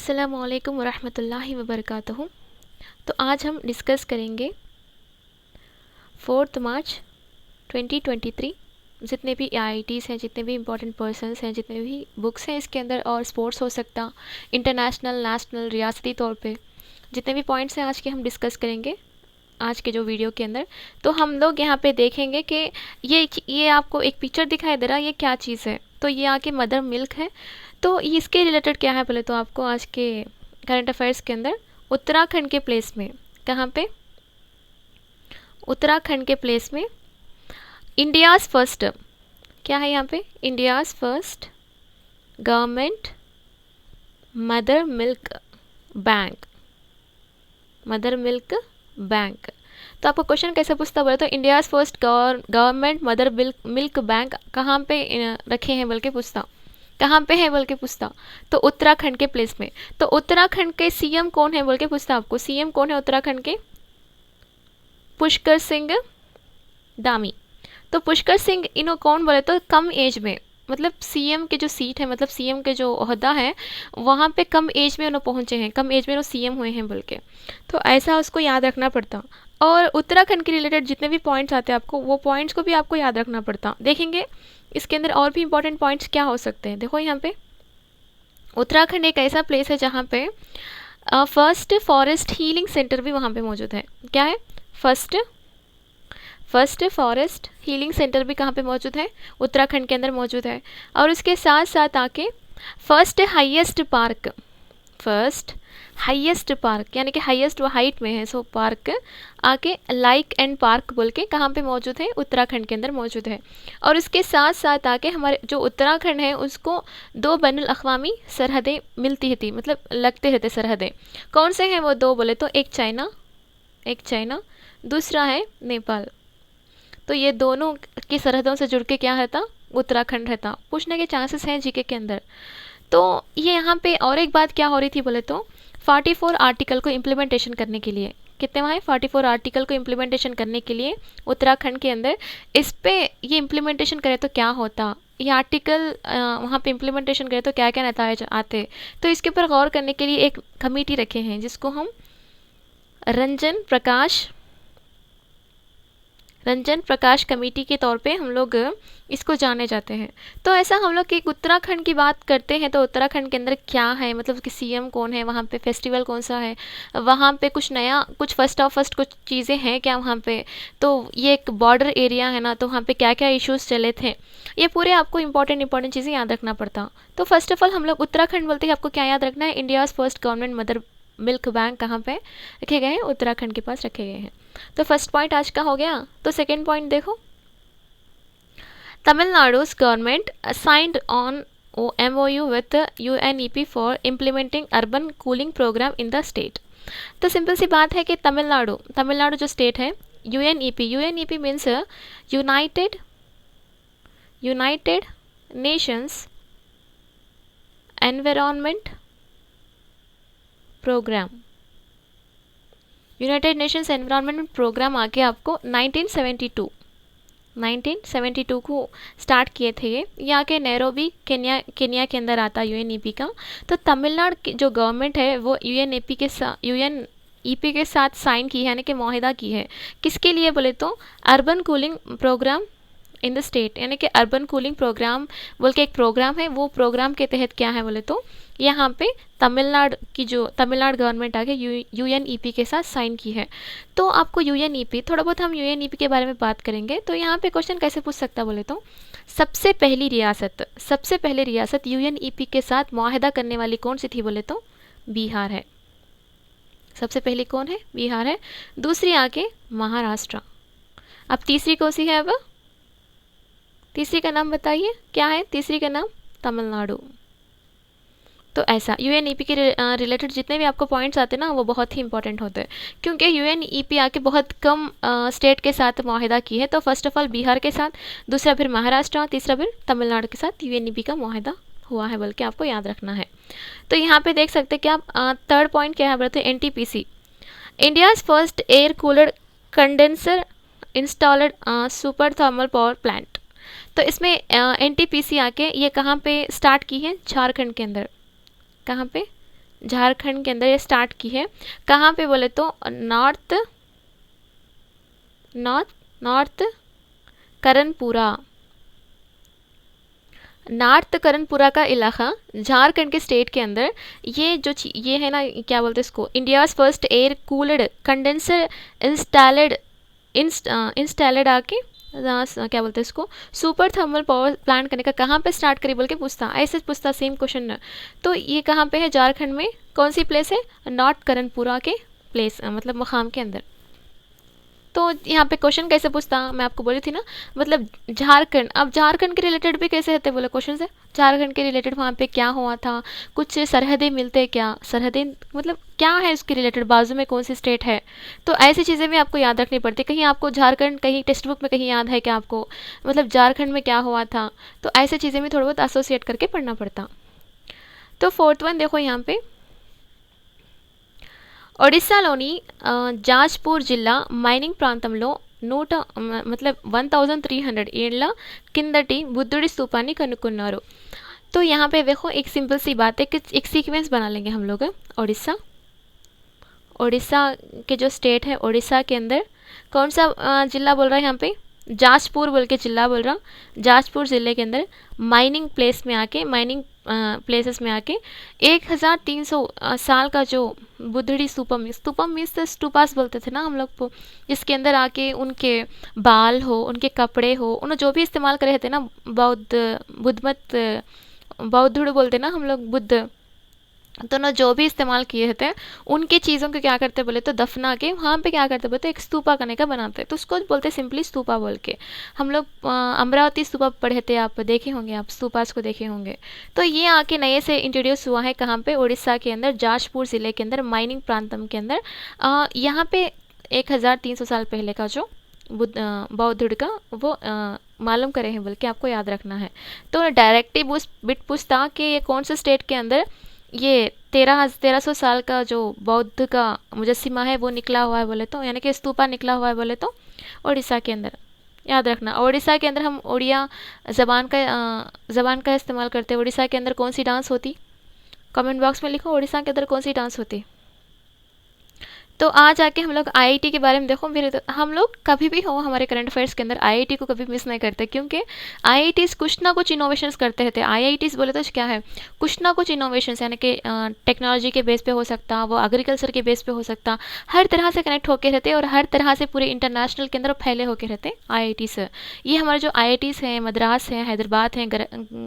अस्सलामुअलैकुम वरहमतुल्लाहि वबरकातुहू। तो आज हम डिस्कस करेंगे 4 मार्च 2023 जितने भी आईआईटीज़ हैं, जितने भी इम्पोर्टेंट पर्सन्स हैं, जितने भी बुक्स हैं इसके अंदर, और स्पोर्ट्स हो सकता, इंटरनेशनल, नेशनल, रियासती तौर पे जितने भी पॉइंट्स हैं आज के हम डिस्कस करेंगे आज के जो वीडियो के अंदर। तो हम लोग यहाँ पे देखेंगे कि ये आपको एक पिक्चर दिखाई दे रहा है, ये क्या चीज़ है। तो ये आके मदर मिल्क है। तो इसके रिलेटेड क्या है पहले तो आपको आज के करंट अफेयर्स के अंदर उत्तराखंड के प्लेस में, कहाँ पे, उत्तराखंड के प्लेस में इंडियाज़ फर्स्ट, क्या है यहाँ पे, India's first government mother milk bank, mother milk bank. तो आपको क्वेश्चन कैसे पूछता बोले तो India's first government mother milk bank कहाँ पे रखे हैं बोल के पूछता, कहाँ पे है बोल के पूछता। तो उत्तराखंड के प्लेस में। तो उत्तराखंड के सीएम कौन है बोल के पूछता आपको, सीएम कौन है उत्तराखंड के, पुष्कर सिंह धामी। तो पुष्कर सिंह इन्हों कौन बोले तो कम एज में, मतलब सीएम के जो सीट है, मतलब सीएम के जो ओहदा है वहाँ पे कम एज में उन्होंने पहुँचे हैं, कम एज में वो सीएम हुए हैं बोल के। तो ऐसा उसको याद रखना पड़ता। और उत्तराखंड के रिलेटेड जितने भी पॉइंट्स आते हैं आपको, वो पॉइंट्स को भी आपको याद रखना पड़ता। देखेंगे इसके अंदर और भी इंपॉर्टेंट पॉइंट्स क्या हो सकते हैं। देखो यहाँ पे उत्तराखंड एक ऐसा प्लेस है जहाँ पे फर्स्ट फॉरेस्ट हीलिंग सेंटर भी वहाँ पे मौजूद है। क्या है, फर्स्ट फॉरेस्ट हीलिंग सेंटर भी कहाँ पे मौजूद है, उत्तराखंड के अंदर मौजूद है। और उसके साथ साथ आके फर्स्ट हाईएस्ट पार्क यानी कि हाईएस्ट वो हाइट में है, सो पार्क आके लाइक एंड पार्क बोल के कहाँ पे मौजूद है, उत्तराखंड के अंदर मौजूद है। और उसके साथ साथ आके हमारे जो उत्तराखंड है उसको 2 बैनुल अक़वामी सरहदें मिलती थी, मतलब लगते रहते सरहदें। कौन से हैं वो 2 बोले तो एक चाइना, दूसरा है नेपाल। तो ये दोनों की सरहदों से जुड़ के क्या रहता, उत्तराखंड रहता। पूछने के चांसेस हैं जीके के अंदर। तो ये यहाँ पे और एक बात क्या हो रही थी बोले तो 44 आर्टिकल को इम्प्लीमेंटेशन करने के लिए, कितने वहाँ 44 आर्टिकल को इम्प्लीमेंटेशन करने के लिए उत्तराखंड के अंदर, इस पे ये इम्प्लीमेंटेशन करे तो क्या होता, ये आर्टिकल वहाँ पे इम्प्लीमेंटेशन करे तो क्या क्या नतीजे आते। तो इसके ऊपर गौर करने के लिए एक कमेटी रखे हैं जिसको हम रंजन प्रकाश कमेटी के तौर पे हम लोग इसको जाने जाते हैं। तो ऐसा हम लोग कि उत्तराखंड की बात करते हैं तो उत्तराखंड के अंदर क्या है, मतलब कि सीएम कौन है, वहाँ पे फेस्टिवल कौन सा है, वहाँ पे कुछ नया, कुछ फर्स्ट कुछ चीज़ें हैं क्या वहाँ पे। तो ये एक बॉर्डर एरिया है ना, तो वहाँ पे क्या क्या इश्यूज़ चले थे, ये पूरे आपको इंपॉर्टेंट चीज़ें याद रखना पड़ता। तो फर्स्ट ऑफ ऑल हम लोग उत्तराखंड बोलते हैं, आपको क्या याद रखना है, India's first government mother milk bank कहाँ पे रखे गए हैं, उत्तराखंड के पास रखे गए हैं। तो फर्स्ट पॉइंट आज का हो गया। तो सेकेंड पॉइंट देखो, तमिलनाडु's government signed on MOU with UNEP for implementing urban cooling program in the state। तो सिंपल सी बात है कि तमिलनाडु जो स्टेट है, UNEP means United Nations Environment Programme, United Nations Environment Programme आके आपको 1972 को स्टार्ट किए थे। ये आके नैरोबी केन्या के अंदर आता यूएनईपी का। तो तमिलनाडु की जो गवर्नमेंट है वो यूएनईपी के साथ साइन की है, यानी कि मुआहिदा की है। किसके लिए बोले तो urban cooling programme in the state, यानी कि अर्बन कूलिंग प्रोग्राम बोल के एक प्रोग्राम है। वो प्रोग्राम के तहत क्या है बोले तो यहाँ पे तमिलनाडु गवर्नमेंट आके यूएनईपी के साथ साइन की है। तो आपको यूएनईपी, थोड़ा बहुत हम यूएनईपी के बारे में बात करेंगे। तो यहाँ पे क्वेश्चन कैसे पूछ सकता बोले तो सबसे पहली रियासत यूएनईपी के साथ मुआहिदा करने वाली कौन सी थी बोले तो बिहार है। सबसे पहली कौन है, बिहार है। दूसरी आके महाराष्ट्र। अब तीसरी कौन सी है, अब तीसरी का नाम बताइए, क्या है तीसरी का नाम, तमिलनाडु। तो ऐसा यूएनईपी के रिलेटेड जितने भी आपको पॉइंट्स आते हैं ना वो बहुत ही इंपॉर्टेंट होते हैं, क्योंकि यूएनईपी आके बहुत कम स्टेट के साथ मुआहिदा की है। तो फर्स्ट ऑफ ऑल बिहार के साथ, दूसरा फिर महाराष्ट्र, तीसरा फिर तमिलनाडु के साथ यूएनईपी का मुआहिदा हुआ है, बल्कि आपको याद रखना है। तो यहाँ पे देख सकते हैं कि आप थर्ड पॉइंट क्या है बोलते हैं, NTPC, India's first air cooler condenser installed super thermal power plant. तो इसमें एनटीपीसी आके ये कहाँ पे स्टार्ट की है, झारखंड के अंदर। कहाँ पे, झारखंड के अंदर ये स्टार्ट की है। कहाँ पे बोले तो north north north Karanpura, north Karanpura का इलाका झारखंड के स्टेट के अंदर। ये जो ये है ना, क्या बोलते हैं इसको, India's first air cooled condenser installed आके क्या बोलते हैं इसको, सुपर थर्मल पावर प्लांट करने का कहाँ पे स्टार्ट करी बोल के पूछता, ऐसे पूछता सेम क्वेश्चन। तो ये कहाँ पे है, झारखंड में कौन सी प्लेस है, नॉर्थ करणपुरा के प्लेस मतलब मकाम के अंदर। तो यहाँ पे क्वेश्चन कैसे पूछता, मैं आपको बोली थी ना, मतलब झारखंड, अब झारखंड के रिलेटेड भी कैसे रहते बोले क्वेश्चन से, झारखंड के रिलेटेड वहाँ पे क्या हुआ था, कुछ सरहदें मिलते हैं क्या, सरहदें मतलब क्या है उसके रिलेटेड, बाजू में कौन सी स्टेट है। तो ऐसी चीज़ें भी आपको याद रखनी पड़ती है। कहीं आपको झारखंड कहीं टेक्स्ट बुक में कहीं याद है क्या आपको, मतलब झारखंड में क्या हुआ था, तो ऐसी चीज़ें भी थोड़ा बहुत एसोसिएट करके पढ़ना पड़ता। तो फोर्थ वन देखो यहाँ पे, ఒడిస్సాలోని జాజ్పూర్ జిల్లా మైనింగ్ ప్రాంతంలో मतलब 1300 ఏళ్ల కిందటి బుద్ధుడి स्तूपाన్ని కనుక్కున్నారు। तो यहाँ पे देखो एक सिंपल सी बात है कि एक सीक्वेंस बना लेंगे हम लोग। उड़ीसा, उड़ीसा के जो स्टेट है उड़ीसा के अंदर कौन सा जिला बोल रहा है यहाँ पे, जाजपुर बोल के जिला बोल रहा, जाजपुर ज़िले के अंदर माइनिंग प्लेस में आके, माइनिंग प्लेसेस में आके 1300 साल का जो बुद्धड़ी स्तूपम, स्तूपम मीन्स स्टूपास बोलते थे ना हम लोग को, जिसके अंदर आके उनके बाल हो, उनके कपड़े हो, उन्होंने जो भी इस्तेमाल करे थे ना, बुद्धमत बौद्धुड़ बोलते ना हम लोग, बुद्ध, तो ना जो भी इस्तेमाल किए थे उनके चीज़ों को क्या करते बोले तो दफना के वहाँ पे क्या करते बोले तो एक स्तूपा करने का बनाते, तो उसको बोलते सिंपली स्तूपा बोल के। हम लोग अमरावती स्तूपा पढ़े थे, आप देखे होंगे, आप स्तूपास को देखे होंगे। तो ये आके नए से इंट्रोड्यूस हुआ है कहाँ पे, उड़ीसा के अंदर जाजपुर ज़िले के अंदर माइनिंग प्रांतम के अंदर। यहाँ पे 1300 साल पहले का जो बौद्धुड़ का वो मालूम करे हैं बोल के आपको याद रखना है। तो डायरेक्टली बिट पूछता कि ये कौन से स्टेट के अंदर ये 1300 साल का जो बौद्ध का मुजस्सिमा है वो निकला हुआ है बोले तो, यानी कि स्तूपा निकला हुआ है बोले तो उड़ीसा के अंदर। याद रखना, उड़ीसा के अंदर हम उड़िया ज़बान का इस्तेमाल करते हैं। उड़ीसा के अंदर कौन सी डांस होती, कमेंट बॉक्स में लिखो उड़ीसा के अंदर कौन सी डांस होती। तो आज आके हम लोग आईआईटी के बारे में देखो, मेरे तो हम लोग कभी भी हो हमारे करंट अफेयर्स के अंदर आईआईटी को कभी मिस नहीं करते, क्योंकि आईआईटीज़ कुछ ना कुछ इनोवेशंस करते रहते हैं। आईआईटीज़ बोले तो क्या है, कुछ ना कुछ इनोवेशंस, यानी कि टेक्नोलॉजी के बेस पे हो सकता, वो एग्रीकल्चर के बेस पे हो सकता, हर तरह से कनेक्ट होके रहते और हर तरह से पूरे इंटरनेशनल के अंदर फैले होके रहते आईआईटीज़। ये हमारे जो आईआईटीज़ हैं, मद्रास हैं, हैदराबाद हैं,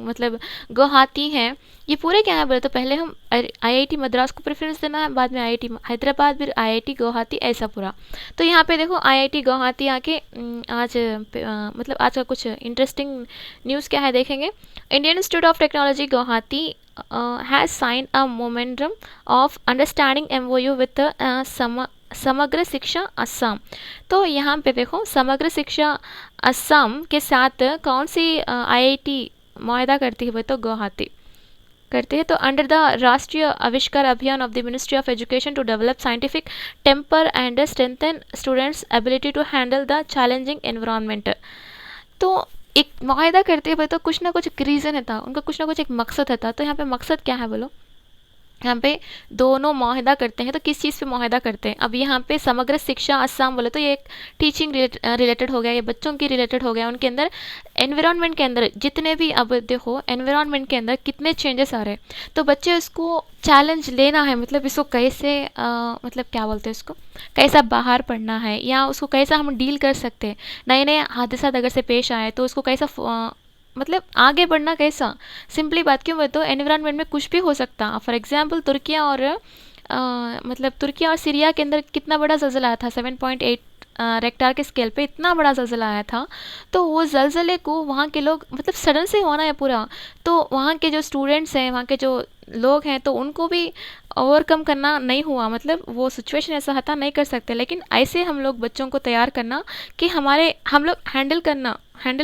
मतलब गुवाहाटी हैं, ये पूरे क्या है बोले तो पहले हम आईआईटी मद्रास को प्रेफरेंस देना है, बाद में आईआईटी हैदराबाद, फिर आईआईटी गुवाहाटी, ऐसा पूरा। तो यहाँ पे देखो आईआईटी गुवाहाटी आके आज मतलब आज का कुछ इंटरेस्टिंग न्यूज़ क्या है देखेंगे। Indian Institute of Technology Guwahati has sign a momentum of understanding MoU with Samagra Shiksha Assam. तो यहाँ पे देखो समग्र शिक्षा असम के साथ कौन सी आईआईटी मुआहदा करती है, वो तो गुवाहाटी करते हैं। तो under the Rashtriya Avishkar Abhiyan of the ministry of education to develop scientific temper and strengthen students ability to handle the challenging environment. तो एक मुआहदा करते हुए तो कुछ ना कुछ एक रीज़न था उनका, कुछ ना कुछ एक मकसद था। तो यहाँ पे मकसद क्या है बोलो, यहाँ पे दोनों मुआहदा करते हैं, तो किस चीज़ पे मुआहदा करते हैं। अब यहाँ पे समग्र शिक्षा असम बोले तो ये एक टीचिंग रिलेटेड हो गया, ये बच्चों की रिलेटेड हो गया। उनके अंदर एनवायरनमेंट के अंदर जितने भी, अब देखो एनवायरनमेंट के अंदर कितने चेंजेस आ रहे हैं, तो बच्चे उसको चैलेंज लेना है, मतलब इसको कैसे मतलब क्या बोलते हैं उसको, कैसा बाहर पढ़ना है, या उसको कैसा हम डील कर सकते हैं, नए नए हादसा अगर से पेश आए तो उसको कैसा मतलब आगे बढ़ना कैसा। सिंपली बात क्यों बोले तो एनवायरनमेंट में कुछ भी हो सकता। फॉर एग्जांपल तुर्किया और मतलब तुर्किया और सीरिया के अंदर कितना बड़ा ज़लज़ला आया था, 7.8 रेक्टार के स्केल पे इतना बड़ा ज़लज़ला आया था। तो वो ज़लज़ले को वहाँ के लोग, मतलब सडन से होना है पूरा, तो वहाँ के जो स्टूडेंट्स हैं, वहाँ के जो लोग हैं, तो उनको भी ओवरकम करना नहीं हुआ, मतलब वो सिचुएशन ऐसा था नहीं कर सकते। लेकिन ऐसे हम लोग बच्चों को तैयार करना कि हम लोग हैंडल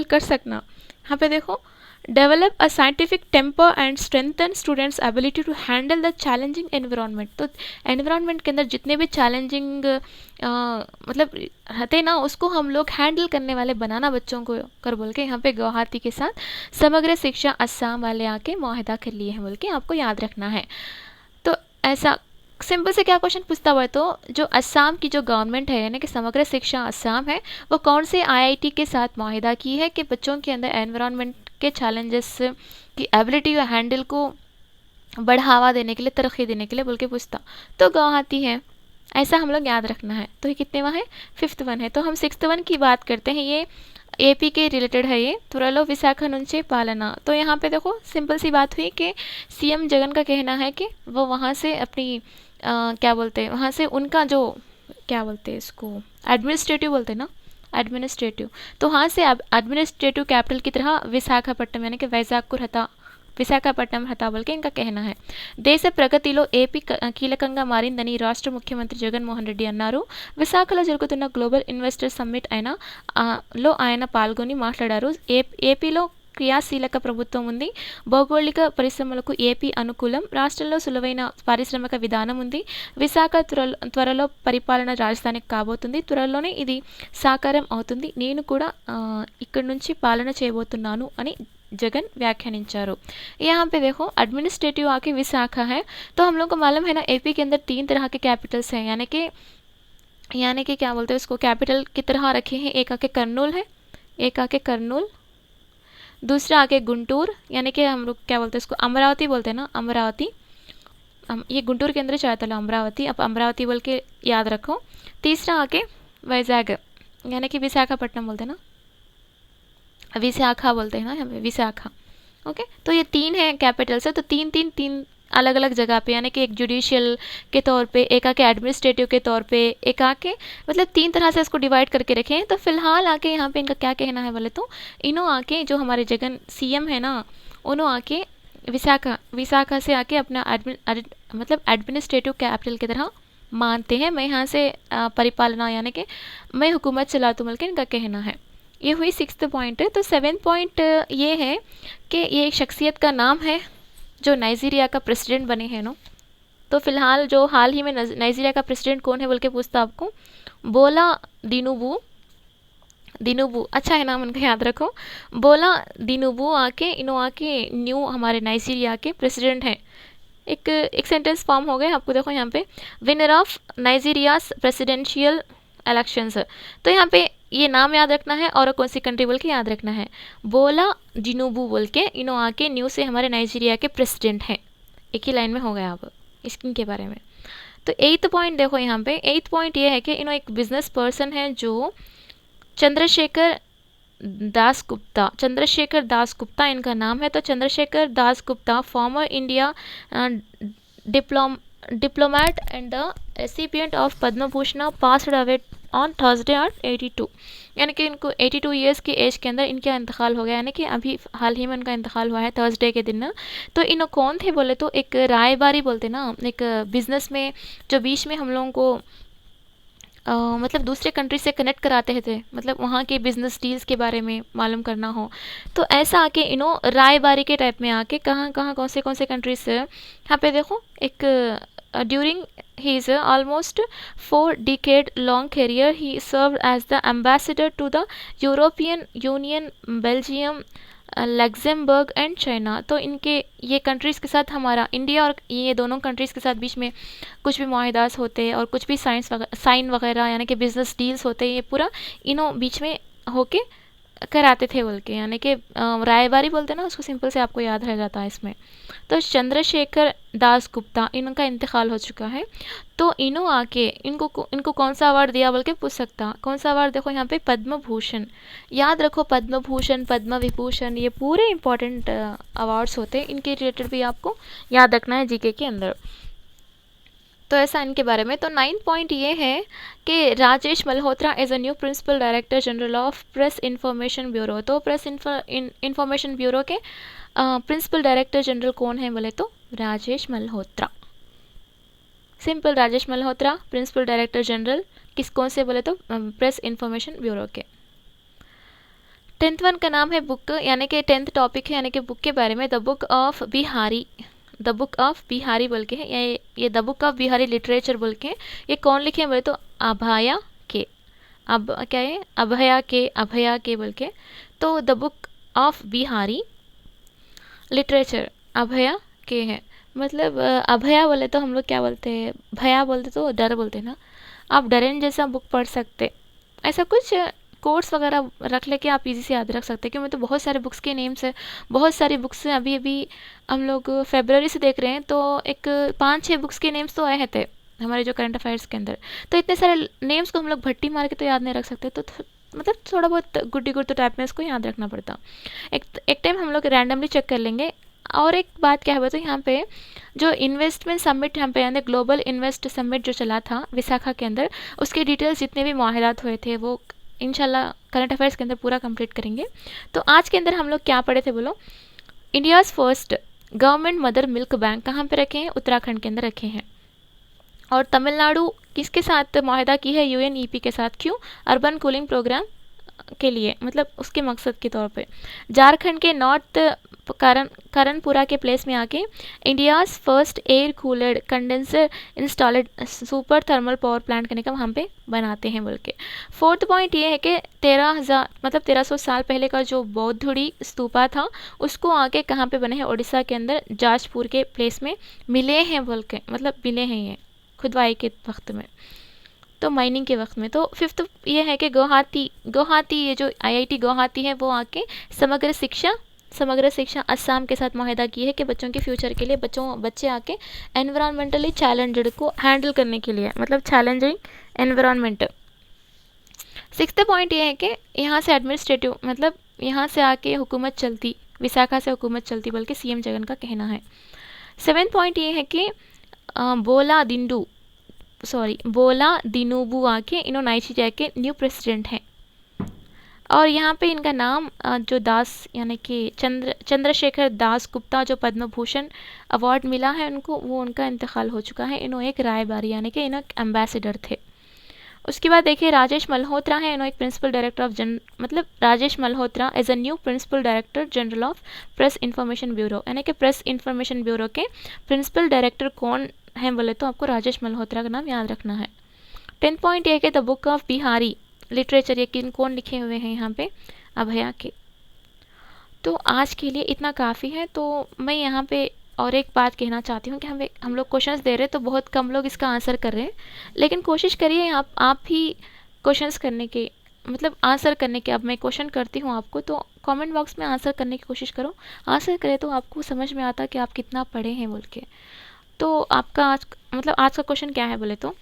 कर सकना। यहाँ पे देखो develop a scientific temper and strengthen students ability to handle the challenging environment. तो एनवायरनमेंट के अंदर जितने भी चैलेंजिंग मतलब रहते ना, उसको हम लोग हैंडल करने वाले बनाना बच्चों को कर बोल के यहाँ पे गुवाहाटी के साथ समग्र शिक्षा असम वाले आके मुआहदा कर लिए हैं बोल के आपको याद रखना है। तो ऐसा सिंपल से क्या क्वेश्चन पूछता हुआ है, तो जो असम की जो गवर्नमेंट है यानी कि समग्र शिक्षा असम है, वो कौन से आईआईटी के साथ मुआहिदा की है कि बच्चों के अंदर एनवायरनमेंट के चैलेंजेस की एबिलिटी और हैंडल को बढ़ावा देने के लिए, तरक्की देने के लिए बोल के पूछता, तो गुवाहाटी है। ऐसा हम लोग याद रखना है। तो ये कितने वन है, 5th वन है। तो हम 6th वन की बात करते हैं, ये एपी के रिलेटेड है ये, त्वरलो विशाखा नुंचे पालना। तो यहाँ पे देखो सिंपल सी बात हुई कि सीएम जगन का कहना है कि वो वहाँ से अपनी क्या बोलते हैं, वहाँ से उनका जो क्या बोलते हैं इसको, एडमिनिस्ट्रेटिव बोलते हैं ना, एडमिनिस्ट्रेटिव, तो वहाँ से एडमिनिस्ट्रेटिव कैपिटल की तरह विशाखापट्टनम यानी कि वैजाग को रहता, విశాఖపట్నం హతా बोल के इनका कहना है। దేశ ప్రగతిలో ఏపీ కీలకంగా మారిందని రాష్ట్ర ముఖ్యమంత్రి జగన్మోహన్ రెడ్డి అన్నారు। విశాఖలో జరుగుతున్న గ్లోబల్ ఇన్వెస్టర్ సమ్మిట్ లో ఆయన పాల్గొని మాట్లాడారు। ఏపీలో క్రియాశీలక ప్రభుత్వం ఉంది, భౌగోళిక పరిశ్రమలకు ఏపీ అనుకూలం, రాష్ట్రంలో సులువైన పారిశ్రామిక విధానం ఉంది, విశాఖ త్వరలో పరిపాలన రాజధాని కాబోతుంది, త్వరలోనే ఇది సాకారం అవుతుంది, నేను కూడా ఇక్కడి నుంచి పాలన చేయబోతున్నాను అని जगन व्याख्यानिंचारो। यहाँ पे देखो एडमिनिस्ट्रेटिव आके विशाखा है, तो हम लोग को मालूम है ना एपी के अंदर 3 तरह के कैपिटल्स हैं, यानी कि क्या बोलते हैं उसको, कैपिटल की तरह रखे हैं। एक आके कर्नूल है, एक आके कर्नूल, दूसरा आके गुंटूर, यानी कि हम लोग क्या बोलते हैं उसको, अमरावती बोलते हैं ना, अमरावती, ये गुंटूर के अंदर चाहता लो अमरावती, अब अमरावती बोल के याद रखो। तीसरा आके वैजाग, यानी कि विशाखापट्टनम बोलते हैं ना, विशाखा बोलते हैं ना हमें, विशाखा। ओके, तो ये 3 है कैपिटल से, तो तीन अलग अलग जगह पे, यानी कि एक जुडिशियल के तौर पे, एक आके एडमिनिस्ट्रेटिव के तौर पे, एक आके मतलब 3 तरह से इसको डिवाइड करके रखे हैं। तो फिलहाल आके यहाँ पे इनका क्या कहना है बोले तो, इन्हों आके जो हमारे जगन सीएम है ना, उन्हों आके विशाखा से आके अपना मतलब एडमिनिस्ट्रेटिव कैपिटल की तरह मानते हैं। मैं यहाँ से परिपालना यानी कि मैं हुकूमत चलाता हूँ बोल के इनका कहना है। ये हुई 6th पॉइंट है। तो 7th पॉइंट ये है कि ये एक शख्सियत का नाम है जो नाइजीरिया का प्रेसिडेंट बने हैं नो। तो फिलहाल जो हाल ही में नाइजीरिया का प्रेसिडेंट कौन है बोल के पूछता आपको, बोला दिनुबू, अच्छा है नाम उनका, याद रखो। बोला दिनुबू आके न्यू हमारे नाइजीरिया के प्रेसिडेंट हैं। एक सेंटेंस फॉर्म हो गए आपको, देखो यहाँ पे विनर ऑफ नाइजीरियाज प्रेसिडेंशियल इलेक्शंस। तो यहाँ पे ये नाम याद रखना है और कौन सी कंट्री बोल के याद रखना है। बोला जिनूबू बोल के इन्हों आके न्यू से हमारे नाइजीरिया के प्रेसिडेंट हैं। एक ही लाइन में हो गया अब इसके बारे में। तो 8th पॉइंट देखो यहाँ पे, 8th पॉइंट ये है कि इन्हों एक बिजनेस पर्सन है जो चंद्रशेखर दास गुप्ता इनका नाम है। तो Chandrashekhar Das Gupta former India diplomat and the recipient of Padma Bhushan passed away on Thursday at 82, यानी कि इनको 82 ईयर्स की एज के अंदर इनका इंतकाल हो गया, यानी कि अभी हाल ही में उनका इंतकाल हुआ है थर्सडे के दिन। तो इन कौन थे बोले तो एक रायबारी बोलते ना, एक बिजनेस में जो बीच में हम लोगों को मतलब दूसरे कंट्री से कनेक्ट कराते थे, मतलब वहाँ के बिजनेस डील्स के बारे में मालूम करना हो, तो ऐसा आके इन्हों रायबारी के टाइप में आके कहाँ कौन से कंट्रीज से, यहाँ पे देखो एक during his almost 4 decade long career he served as the ambassador to the European Union, Belgium, Luxembourg and China. तो इनके ये कंट्रीज़ के साथ हमारा इंडिया और ये दोनों कंट्रीज़ के साथ बीच में कुछ भी मुआहिदात होते हैं और कुछ भी साइन वगैरह यानी कि बिज़नेस डील्स होते हैं, ये पूरा इन्हों बीच में होके कराते थे बोल के, यानी कि रायबारी बोलते हैं ना उसको, सिंपल से आपको याद रह जाता है इसमें। तो चंद्रशेखर दास गुप्ता इनका इंतकाल हो चुका है। तो इन्हों आके इनको कौन सा अवार्ड दिया बोल के पूछ सकता, कौन सा अवार्ड, देखो यहाँ पे पद्म भूषण, याद रखो पद्म भूषण, पद्म विभूषण, ये पूरे इंपॉर्टेंट अवार्ड्स होते हैं, इनके रिलेटेड भी आपको याद रखना है जीके के अंदर। तो ऐसा इनके बारे में। तो 9th पॉइंट ये है कि Rajesh Malhotra as a new principal director general of press information bureau. तो प्रेस इंफॉर्मेशन ब्यूरो के प्रिंसिपल डायरेक्टर जनरल कौन है बोले तो Rajesh Malhotra, simple Rajesh Malhotra principal director general कौन से बोले तो प्रेस इंफॉर्मेशन ब्यूरो के। 10th वन का नाम है बुक, यानी कि 10th टॉपिक है यानी कि बुक के बारे में, द बुक ऑफ बिहारी बोल के है, ये the book of Bihari literature बोल के, ये कौन लिखे हैं बोले तो अभया के, अब क्या है अभया के बोल के। तो the book of Bihari literature Abhaya के है। मतलब अभया बोले तो हम लोग क्या बोलते हैं, भया बोलते तो डर बोलते हैं ना, आप डरेन जैसा बुक पढ़ सकते, ऐसा कुछ कोर्स वगैरह रख लेके आप इजी से याद रख सकते हैं। क्योंकि तो बहुत सारे बुक्स के नेम्स है, बहुत सारी बुक्स हैं। अभी अभी हम लोग फेब्रवरी से देख रहे हैं तो एक 5-6 बुक्स के नेम्स तो आए थे हमारे जो करंट अफेयर्स के अंदर। तो इतने सारे नेम्स को हम लोग भट्टी मार के तो याद नहीं रख सकते, तो मतलब थोड़ा बहुत गुड्डी गुड तो टाइप में इसको याद रखना पड़ता। एक टाइम हम लोग रैंडमली चेक कर लेंगे। और एक बात क्या है तो यहाँ पे जो इन्वेस्टमेंट समिट यहाँ पे यानी ग्लोबल इन्वेस्ट समिट जो चला था विशाखा के अंदर, उसके डिटेल्स जितने भी मुआहदात हुए थे वो इंशाल्लाह करंट अफेयर्स के अंदर पूरा कंप्लीट करेंगे। तो आज के अंदर हम लोग क्या पढ़े थे बोलो, India's first government mother milk bank कहाँ पे रखे हैं, उत्तराखंड के अंदर रखे हैं। और तमिलनाडु किसके साथ मुआहदा की है, यूएनईपी के साथ। क्यों, अर्बन कूलिंग प्रोग्राम के लिए, मतलब उसके मकसद के तौर पे। झारखंड के नॉर्थ करनपुरा के प्लेस में आके India's first air cooled condenser installed super thermal power plant करने का वहाँ पे बनाते हैं बोल के। फोर्थ पॉइंट ये है कि 13,000 मतलब 1300 साल पहले का जो बौद्धुड़ी स्तूपा था उसको आके कहाँ पे बने हैं, उड़ीसा के अंदर जाजपुर के प्लेस में मिले हैं बोल के, मतलब मिले हैं ये खुदवाई के वक्त में, तो माइनिंग के वक्त में। तो फिफ्थ ये है कि गुवाहाटी ये जो आईआईटी गुवाहाटी है वो आके समग्र शिक्षा असम के साथ मुआहदा की है कि बच्चों के फ्यूचर के लिए बच्चे आके एनवायरमेंटली चैलेंज्ड को हैंडल करने के लिए, मतलब चैलेंजिंग एनवायरमेंट। सिक्स्थ पॉइंट ये है कि यहाँ से एडमिनिस्ट्रेटिव मतलब यहाँ से आके हुकूमत चलती, विशाखा से हुकूमत चलती बल्कि सीएम जगन का कहना है। सेवेंथ पॉइंट ये है कि बोला दिनुबू आके इनो नाइजीरिया के न्यू प्रेसिडेंट हैं। और यहाँ पे इनका नाम जो दास यानी कि चंद्रशेखर दास गुप्ता जो पद्म भूषण अवार्ड मिला है उनको, वो उनका इंतकाल हो चुका है। इन्हों एक रायबारी यानी कि इन्हों एम्बेसडर थे। उसके बाद देखिए राजेश मल्होत्रा है, इन्हों एक प्रिंसिपल डायरेक्टर ऑफ मतलब Rajesh Malhotra as a new principal director general of press information bureau, यानी कि प्रेस इंफॉर्मेशन ब्यूरो के प्रिंसिपल डायरेक्टर कौन हैं बोले तो आपको राजेश मल्होत्रा का नाम याद रखना है। 10th पॉइंट ये है कि the book of Bihari literature, ये किन कौन लिखे हुए हैं यहाँ पे, अभया के। तो आज के लिए इतना काफ़ी है। तो मैं यहाँ पे और एक बात कहना चाहती हूँ कि हम लोग क्वेश्चंस दे रहे हैं तो बहुत कम लोग इसका आंसर कर रहे हैं, लेकिन कोशिश करिए आप भी क्वेश्चंस करने के, मतलब आंसर करने के। अब मैं क्वेश्चन करती हूँ आपको तो कमेंट बॉक्स में आंसर करने की कोशिश करो। आंसर करें तो आपको समझ में आता कि आप कितना पढ़े हैं बोल के। तो आपका आज का क्वेश्चन क्या है बोले तो,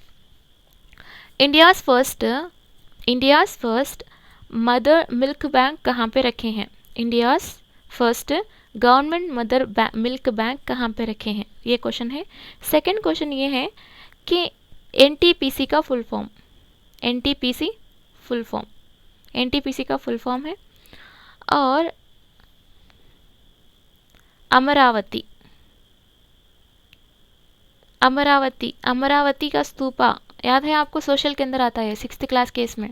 India's first mother milk bank कहाँ पे रखे हैं, India's first government mother milk bank कहाँ पे रखे हैं, ये क्वेश्चन है। सेकंड क्वेश्चन ये है कि एनटीपीसी का फुल फॉर्म, एनटीपीसी का फुल फॉर्म है। और अमरावती का स्तूपा याद है आपको, सोशल के अंदर आता है 6th क्लास के इसमें।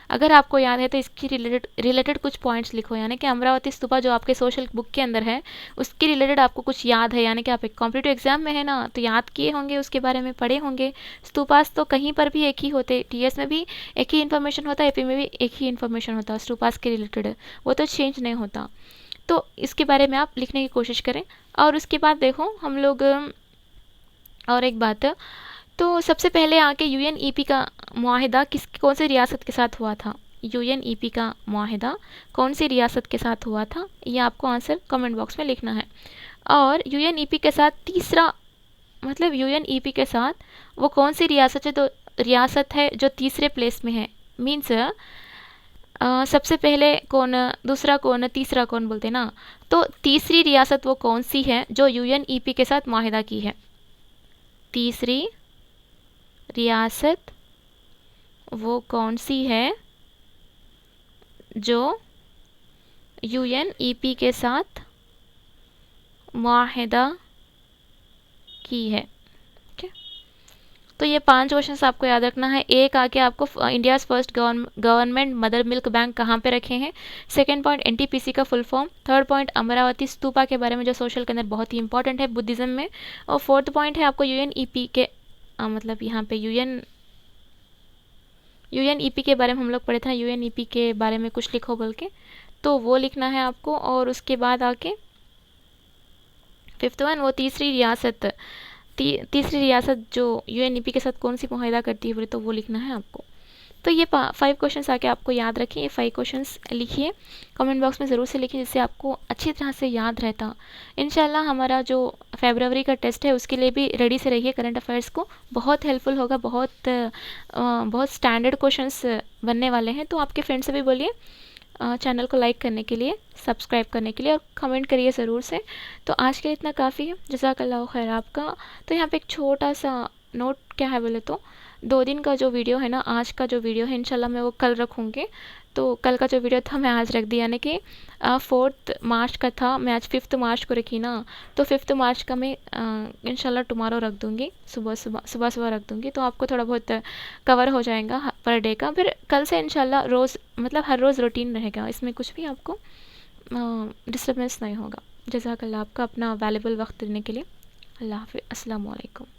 अगर आपको याद है तो इसकी रिलेटेड कुछ पॉइंट्स लिखो, यानी कि अमरावती स्तूपा जो आपके सोशल बुक के अंदर है उसके रिलेटेड आपको कुछ याद है, यानी कि आप एक कॉम्पिटिटिव एग्जाम में है ना तो याद किए होंगे, उसके बारे में पढ़े होंगे। स्तूपास तो कहीं पर भी एक ही होते, टीएस में भी एक ही इन्फॉर्मेशन होता है, एपी में भी एक ही इन्फॉर्मेशन होता है स्तूपास के रिलेटेड, वो तो चेंज नहीं होता। तो इसके बारे में आप लिखने की कोशिश करें। और उसके बाद देखो हम लोग और एक बात, तो सबसे पहले आके यूएनईपी का मुआहिदा कौन सी रियासत के साथ हुआ था, यूएनईपी का मुआहिदा कौन सी रियासत के साथ हुआ था, ये आपको आंसर कमेंट बॉक्स में लिखना है। और यूएनईपी के साथ तीसरा, मतलब यूएनईपी के साथ वो कौन सी रियासत है, तो रियासत है जो तीसरे प्लेस में है। मीन्स सबसे पहले कौन, दूसरा कौन, तीसरा कौन बोलते ना, तो तीसरी रियासत वो कौन सी है जो यूएनईपी के साथ मुआहिदा की है। तीसरी रियासत वो कौन सी है जो यूएनईपी के साथ मुआहिदा की है। ठीक है, तो ये 5 क्वेश्चंस आपको याद रखना है। एक आके आपको India's first government mother milk bank कहाँ पे रखे हैं, सेकंड पॉइंट एनटीपीसी का full form, third point Amravati stupa के बारे में जो सोशल के अंदर बहुत ही इंपॉर्टेंट है बुद्धिज़्म में, और फोर्थ पॉइंट है आपको यूएनईपी के मतलब यहाँ पे यूएनईपी के बारे में हम लोग पढ़े थे ना, यूएनईपी के बारे में कुछ लिखो बोल के, तो वो लिखना है आपको। और उसके बाद आके फिफ्थ वन, वो तीसरी रियासत तीसरी रियासत जो यूएनईपी के साथ कौन सी मुआहदा करती है बोले तो वो लिखना है आपको। तो ये 5 क्वेश्चंस आके आपको याद रखिए, ये 5 क्वेश्चंस लिखिए, कमेंट बॉक्स में ज़रूर से लिखिए जिससे आपको अच्छी तरह से याद रहता। इंशाल्लाह हमारा जो फरवरी का टेस्ट है उसके लिए भी रेडी से रहिए, करंट अफेयर्स को बहुत हेल्पफुल होगा, बहुत स्टैंडर्ड क्वेश्चंस बनने वाले हैं। तो आपके फ्रेंड से भी बोलिए चैनल को लाइक करने के लिए, सब्सक्राइब करने के लिए और कमेंट करिए ज़रूर से। तो आज के लिए इतना काफ़ी है, जज़ाकल्लाह खैर आपका। तो यहाँ पे एक छोटा सा नोट क्या है बोले तो 2 दिन का जो वीडियो है ना, आज का जो वीडियो है इंशाल्लाह मैं वो कल रखूँगी। तो कल का जो वीडियो था मैं आज रख दिया, यानी कि 4 मार्च का था, मैं आज 5 मार्च को रखी ना, तो 5 मार्च का मैं इंशाल्लाह टुमारो रख दूँगी, सुबह रख दूँगी। तो आपको थोड़ा बहुत कवर हो जाएगा पर डे का। फिर कल से इंशाल्लाह रोज़ मतलब हर रोज़ रूटीन रहेगा, इसमें कुछ भी आपको डिस्टर्बेंस नहीं होगा। जज़ाकल्लाह आपका अपना वैल्यूबल वक्त देने के लिए। अल्लाह हाफ़िज़, अस्सलामु अलैकुम।